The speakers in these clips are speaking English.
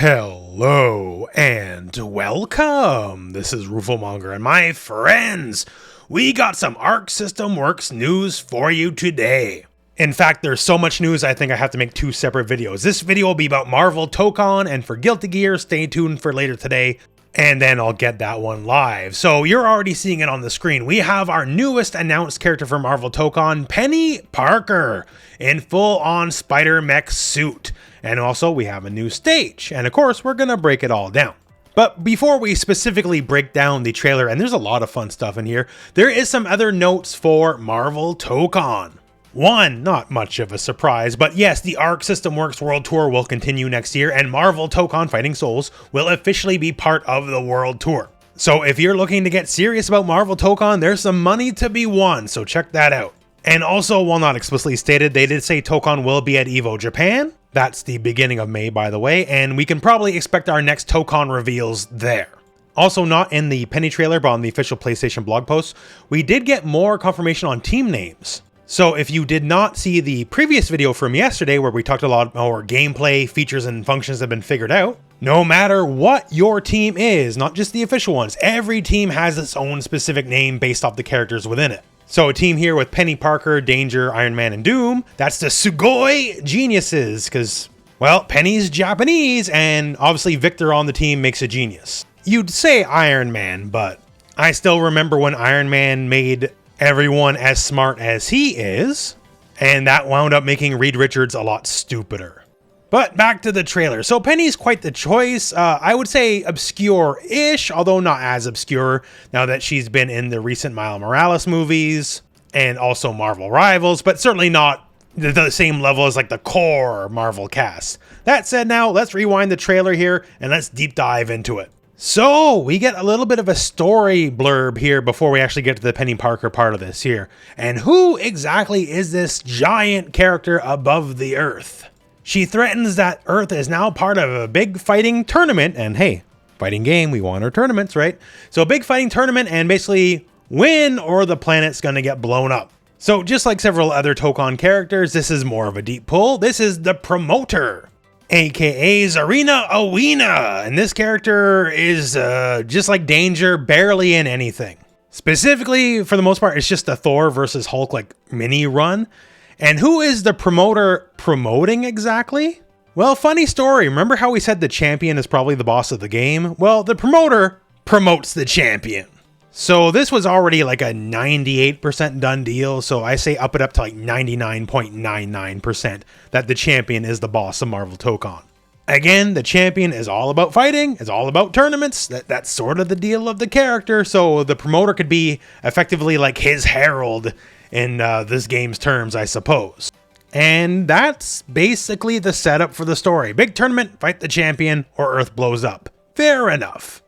Hello and welcome. This is rooflemonger and my friends. We got some Arc System Works news for you today. In fact, there's so much news I think I have to make two separate videos. This video will be about Marvel Tokon, and for Guilty Gear, stay tuned for later today, and then I'll get that one live. So you're already seeing it on the screen. We have our newest announced character from Marvel Tokon, Peni Parker, in full-on Spider-Mech suit. And also we have a new stage, and of course we're gonna break it all down. But before we specifically break down the trailer, and there's a lot of fun stuff in here, there is some other notes for Marvel Tokon. One, not much of a surprise, but yes, the Arc System Works World Tour will continue next year, and Marvel Tokon Fighting Souls will officially be part of the World Tour. So if you're looking to get serious about Marvel Tokon, there's some money to be won, so check that out. And also, while not explicitly stated, they did say Tokon will be at EVO Japan. That's the beginning of May, by the way, and we can probably expect our next Tokon reveals there. Also not in the Peni trailer, but on the official PlayStation blog post, we did get more confirmation on team names. So if you did not see the previous video from yesterday where we talked a lot more gameplay, features, and functions have been figured out, no matter what your team is, not just the official ones, every team has its own specific name based off the characters within it. So a team here with Peni Parker, Danger, Iron Man, and Doom, that's the Sugoi Geniuses, because, well, Penny's Japanese, and obviously Victor on the team makes a genius. You'd say Iron Man, but I still remember when Iron Man made everyone as smart as he is, and that wound up making Reed Richards a lot stupider. But back to the trailer. So Penny's quite the choice. I would say obscure-ish, although not as obscure now that she's been in the recent Miles Morales movies and also Marvel Rivals, but certainly not the same level as like the core Marvel cast. That said, now let's rewind the trailer here and let's deep dive into it. So we get a little bit of a story blurb here before we actually get to the Peni Parker part of this here. And who exactly is this giant character above the earth? She threatens that Earth is now part of a big fighting tournament, and hey, fighting game, we want our tournaments, right? So a big fighting tournament, and basically win or the planet's gonna get blown up. So just like several other Tokon characters, this is more of a deep pull. This is the promoter, aka Zarina Awina, and this character is just like Danger, barely in anything. Specifically, for the most part, it's just a Thor versus Hulk like mini run. And who is the promoter promoting exactly? Well, funny story. Remember how we said the champion is probably the boss of the game? Well, the promoter promotes the champion. So this was already like a 98% done deal. So I say up it up to like 99.99% that the champion is the boss of Marvel Tokon. Again, the champion is all about fighting. It's all about tournaments. That's sort of the deal of the character. So the promoter could be effectively like his herald in this game's terms, I suppose. And that's basically the setup for the story. Big tournament, fight the champion, or Earth blows up. Fair enough.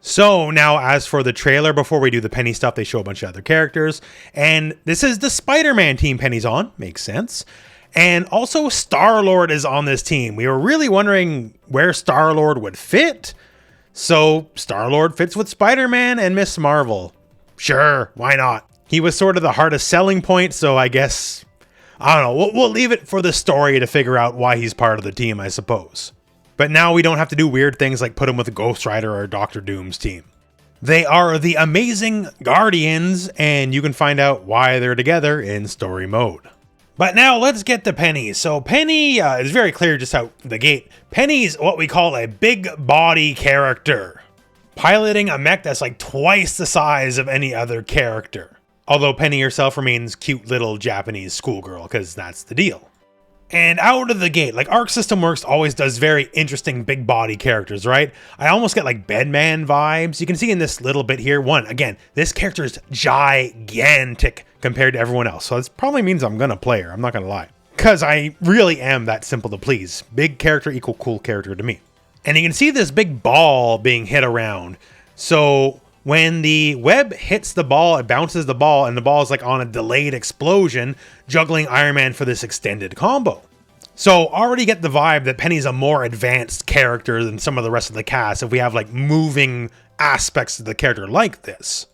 So now as for the trailer, before we do the Peni stuff, they show a bunch of other characters. And this is the Spider-Man team Penny's on. Makes sense. And also Star-Lord is on this team. We were really wondering where Star-Lord would fit. So Star-Lord fits with Spider-Man and Miss Marvel. Sure, why not? He was sort of the hardest selling point, so I guess, I don't know, we'll leave it for the story to figure out why he's part of the team, I suppose. But now we don't have to do weird things like put him with Ghost Rider or Doctor Doom's team. They are the Amazing Guardians, and you can find out why they're together in story mode. But now let's get to Penny. So Penny is very clear just out the gate. Penny's what we call a big body character, piloting a mech that's like twice the size of any other character. Although Penny herself remains cute little Japanese schoolgirl, because that's the deal. And out of the gate, like Arc System Works always does very interesting big body characters, right? I almost get like Bedman vibes. You can see in this little bit here, one, again, this character is gigantic compared to everyone else. So this probably means I'm gonna play her, I'm not gonna lie. Because I really am that simple to please. Big character equal cool character to me. And you can see this big ball being hit around. So when the web hits the ball, it bounces the ball, and the ball is like on a delayed explosion, juggling Iron Man for this extended combo. So already get the vibe that Penny's a more advanced character than some of the rest of the cast if we have like moving aspects of the character like this.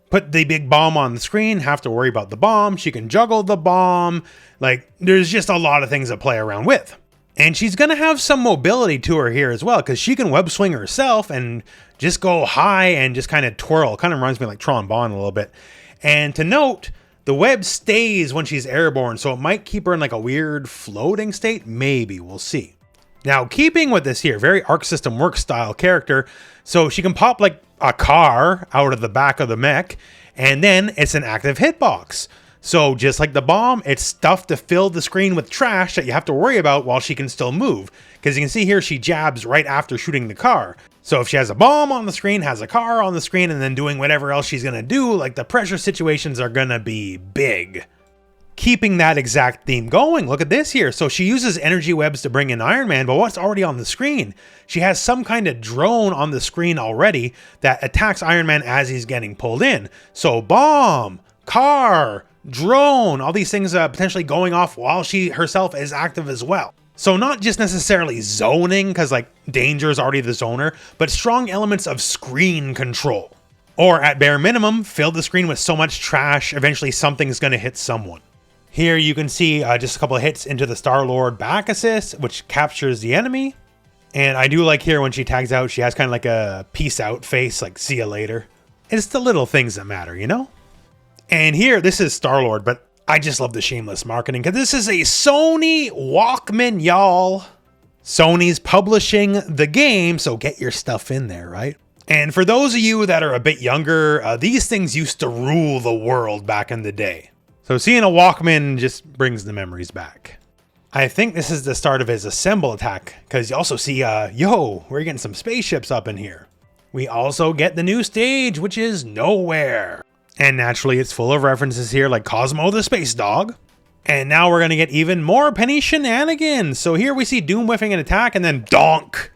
Put the big bomb on the screen, have to worry about the bomb, she can juggle the bomb, like there's just a lot of things to play around with. And she's going to have some mobility to her here as well, because she can web swing herself and just go high and just kind of twirl. Kind of reminds me like Tron Bonne a little bit. And to note, the web stays when she's airborne, so it might keep her in like a weird floating state. Maybe, we'll see. Now, keeping with this here, very Arc System Works style character, so she can pop like a car out of the back of the mech, and then it's an active hitbox. So just like the bomb, it's stuff to fill the screen with trash that you have to worry about while she can still move. Because you can see here, she jabs right after shooting the car. So if she has a bomb on the screen, has a car on the screen, and then doing whatever else she's going to do, like the pressure situations are going to be big. Keeping that exact theme going, look at this here. So she uses energy webs to bring in Iron Man, but what's already on the screen? She has some kind of drone on the screen already that attacks Iron Man as he's getting pulled in. So bomb, car, drone, all these things potentially going off while she herself is active as well. So not just necessarily zoning, because like danger is already the zoner, but strong elements of screen control. Or at bare minimum, fill the screen with so much trash, eventually something's going to hit someone. Here you can see just a couple of hits into the Star-Lord back assist, which captures the enemy. And I do like here when she tags out, she has kind of like a peace out face, like see you later. It's the little things that matter, you know? And here, this is Star-Lord, but I just love the shameless marketing because this is a Sony Walkman, y'all. Sony's publishing the game, so get your stuff in there, right? And for those of you that are a bit younger, these things used to rule the world back in the day. So seeing a Walkman just brings the memories back. I think this is the start of his assemble attack, because you also see, yo, we're getting some spaceships up in here. We also get the new stage, which is Nowhere. And naturally, it's full of references here like Cosmo the Space Dog. And now we're going to get even more Penny shenanigans. So here we see Doom whiffing an attack and then donk.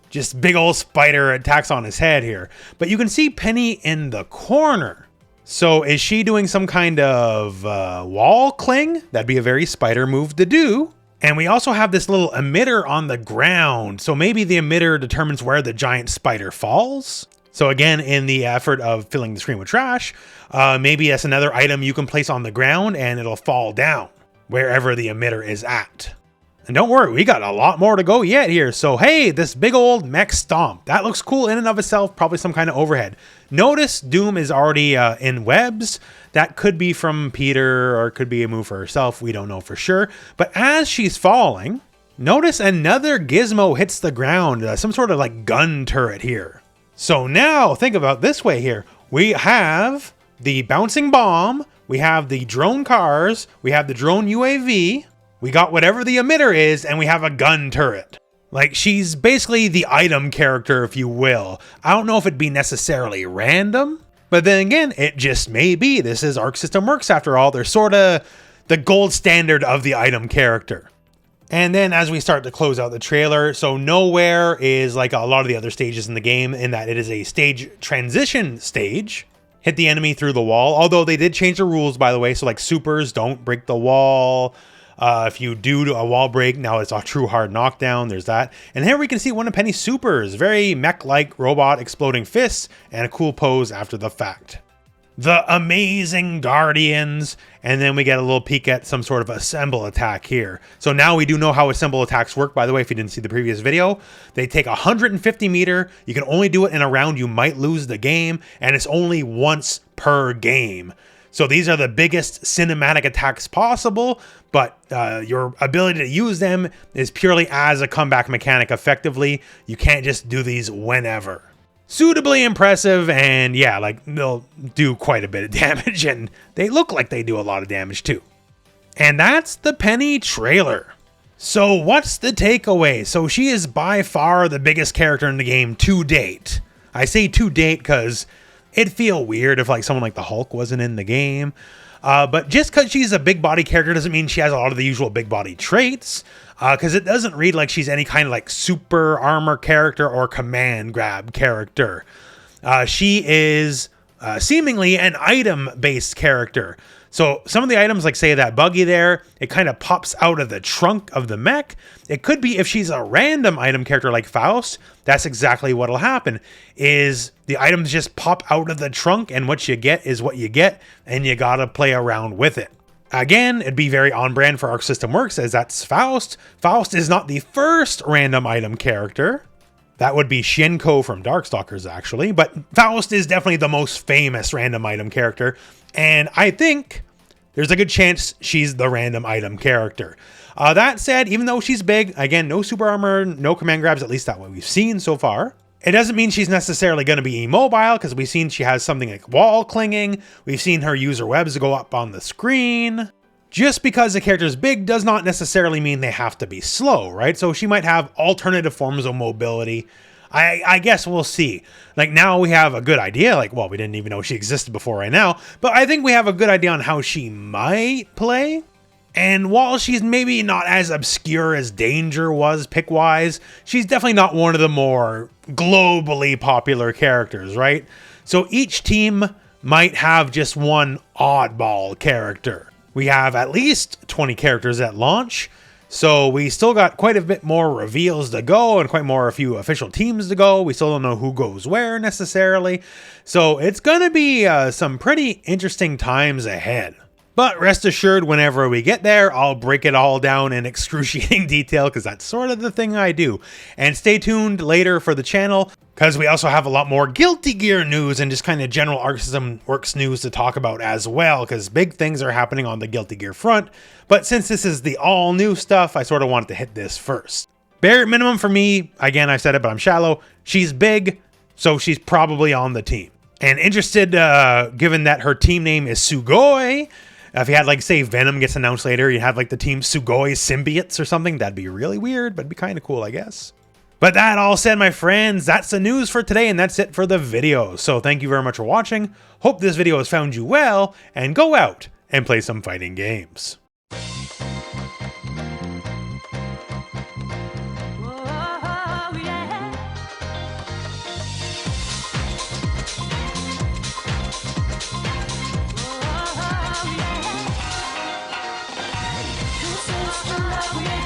Just big old spider attacks on his head here. But you can see Penny in the corner. So is she doing some kind of wall cling? That'd be a very spider move to do. And we also have this little emitter on the ground. So maybe the emitter determines where the giant spider falls. So again, in the effort of filling the screen with trash, maybe that's another item you can place on the ground and it'll fall down wherever the emitter is at. And don't worry, we got a lot more to go yet here. So hey, this big old mech stomp. That looks cool in and of itself, probably some kind of overhead. Notice Doom is already in webs. That could be from Peter or it could be a move for herself. We don't know for sure. But as she's falling, notice another gizmo hits the ground, some sort of like gun turret here. So now think about this way here. We have the bouncing bomb, we have the drone cars, we have the drone UAV, we got whatever the emitter is, and we have a gun turret. Like, she's basically the item character, if you will. I don't know if it'd be necessarily random, but then again, it just may be. This is Arc System Works after all. They're sort of the gold standard of the item character. And then as we start to close out the trailer, so Nowhere is like a lot of the other stages in the game in that it is a stage transition stage. Hit the enemy through the wall, although they did change the rules, by the way. So like supers don't break the wall. If you do a wall break, now it's a true hard knockdown. There's that. And here we can see one of Penny's supers, very mech-like robot exploding fists and a cool pose after the fact. The Amazing Guardians, and then we get a little peek at some sort of assemble attack here. So now we do know how assemble attacks work, by the way, if you didn't see the previous video. They take 150 meter, you can only do it in a round, you might lose the game, and it's only once per game. So these are the biggest cinematic attacks possible, but your ability to use them is purely as a comeback mechanic effectively. You can't just do these whenever. Suitably impressive, and yeah, like they'll do quite a bit of damage, and they look like they do a lot of damage too. And that's the Penny trailer. So what's the takeaway? So she is by far the biggest character in the game to date. I say to date because it'd feel weird if like someone like the Hulk wasn't in the game. But just because she's a big body character doesn't mean she has a lot of the usual big body traits. Because it doesn't read like she's any kind of like super armor character or command grab character. She is seemingly an item-based character. So some of the items, like say that buggy there, it kind of pops out of the trunk of the mech. It could be if she's a random item character like Faust, that's exactly what'll happen, is the items just pop out of the trunk and what you get is what you get, and you gotta play around with it. Again, it'd be very on brand for Arc System Works, as that's Faust. Faust is not the first random item character. That would be Shinko from Darkstalkers, actually. But Faust is definitely the most famous random item character. And I think there's a good chance she's the random item character. That said, even though she's big, again, no super armor, no command grabs, at least that's what we've seen so far. It doesn't mean she's necessarily going to be immobile, because we've seen she has something like wall clinging. We've seen her use her webs go up on the screen. Just because the character is big does not necessarily mean they have to be slow, right? So she might have alternative forms of mobility. I guess we'll see. Like, now we have a good idea. Like, well, we didn't even know she existed before right now, but I think we have a good idea on how she might play. And while she's maybe not as obscure as Danger was pick-wise, she's definitely not one of the more globally popular characters, right? So each team might have just one oddball character. We have at least 20 characters at launch, so we still got quite a bit more reveals to go and a few official teams to go. We still don't know who goes where necessarily, so it's going to be some pretty interesting times ahead. But rest assured, whenever we get there, I'll break it all down in excruciating detail, because that's sort of the thing I do. And stay tuned later for the channel, because we also have a lot more Guilty Gear news and just kind of general Arc System Works news to talk about as well, because big things are happening on the Guilty Gear front. But since this is the all new stuff, I sort of wanted to hit this first. Bare minimum for me, again, I said it, but I'm shallow. She's big, so she's probably on the team. And interested, given that her team name is Sugoi, if you had, like, say, Venom gets announced later, you have, like, the team Sugoi Symbiotes or something, that'd be really weird, but it'd be kind of cool, I guess. But that all said, my friends, that's the news for today, and that's it for the video. So thank you very much for watching. Hope this video has found you well, and go out and play some fighting games. Love